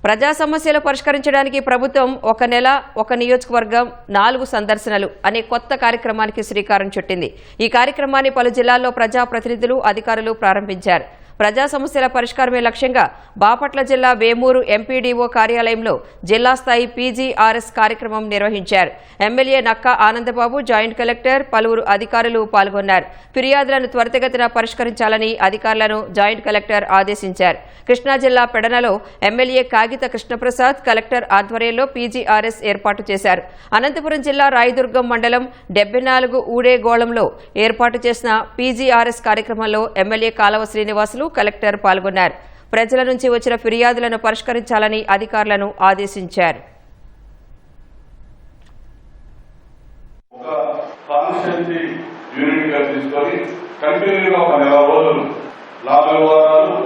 ప్రజా సమస్యలు పరిష్కరించడానికి ప్రభుత్వం ఒక నెల ఒక నియోజకవర్గం 4 సందర్శనలు అనే కొత్త కార్యక్రమానికి శ్రీకారం చుట్టింది. ఈ కార్యక్రమాన్ని పలు జిల్లాల్లో ప్రజాప్రతినిధులు, అధికారులు ప్రారంభించారు. ప్రజా సమస్యల పరిష్కారమే లక్ష్యంగా బాపట్ల జిల్లా వేమూరు ఎంపీడీఓ కార్యాలయంలో జిల్లా స్థాయి పీజీఆర్ఎస్ కార్యక్రమం నిర్వహించారు. MLA Nakka Anand Babu, joint collector, పలువురు అధికారులు పాల్గొన్నారు. ఫిర్యాదులను త్వరితగతిన పరిష్కరించాలని అధికారులను జాయింట్ కలెక్టర్ ఆదేశించారు. కృష్ణా జిల్లా పెడనలో ఎమ్మెల్యే కాగిత కృష్ణప్రసాద్, కలెక్టర్ ఆధ్వర్యంలో పీజీఆర్ఎస్ ఏర్పాటు చేశారు. అనంతపురం జిల్లా రాయదుర్గం మండలం 74 ఊడేగోళంలో ఏర్పాటు చేసిన పీజీఆర్ఎస్ కార్యక్రమంలో ఎమ్మెల్యే కాలవ శ్రీనివాసులు, కలెక్టర్ పాల్గొన్నారు. ప్రజల నుంచి వచ్చిన ఫిర్యాదులను పరిష్కరించాలని అధికారులను ఆదేశించారు.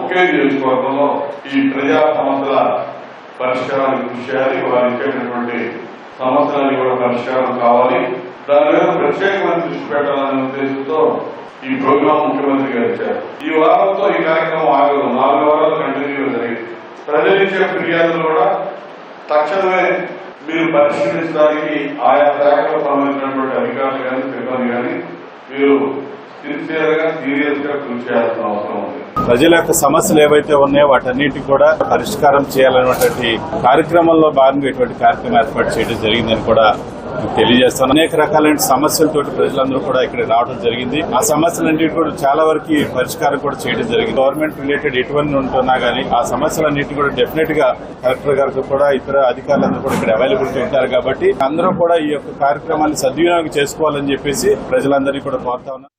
ఒకే నియోజకవర్గంలో ఈ ప్రజా సమస్యల పరిష్కారానికి కృషి చేయాలి. వారికి సమస్యలన్నీ కూడా పరిష్కారం కావాలి. దాని మీద ప్రత్యేకమైన దృష్టి పెట్టాలనే ఉద్దేశంతో ఈ ప్రోగ్రాం ముఖ్యమంత్రి గారు ఇచ్చారు. ఈ వారంతో ఈ కార్యక్రమం ఆగదు. 4 వారాలు కంటిన్యూగా జరిగింది. ప్రజలిచ్చే ఫిర్యాదులు కూడా తక్షణమే మీరు పరిష్కరించడానికి ఆయా శాఖలకు సంబంధించినటువంటి అధికారులు కానీ, సిబ్బంది కానీ మీరు సీరియస్ గా కృషి చేయాల్సిన అవసరం ఉంది. ప్రజల యొక్క సమస్యలు ఏవైతే ఉన్నాయో వాటన్నిటి కూడా పరిష్కారం చేయాలనేటువంటి కార్యక్రమంలో భాగంగా ఇటువంటి కార్యక్రమం ఏర్పాటు చేయడం జరిగిందని కూడా తెలియజేస్తాను. అనేక రకాలైన సమస్యలతో ప్రజలందరూ కూడా ఇక్కడ రావడం జరిగింది. ఆ సమస్యలన్నిటి కూడా చాలా వరకు పరిష్కారం కూడా చేయడం జరిగింది. గవర్నమెంట్ రిలేటెడ్ ఎటువంటి ఉంటున్నా గానీ ఆ సమస్యలన్నింటినీ కూడా డెఫినెట్ గా కలెక్టర్ గారికి కూడా ఇతర అధికారులందరూ కూడా ఇక్కడ అవైలబిలిటీ ఉంటారు. కాబట్టి అందరూ కూడా ఈ యొక్క కార్యక్రమాన్ని సద్వినియోగం చేసుకోవాలని చెప్పేసి ప్రజలందరినీ కూడా కోరుతా ఉన్నారు.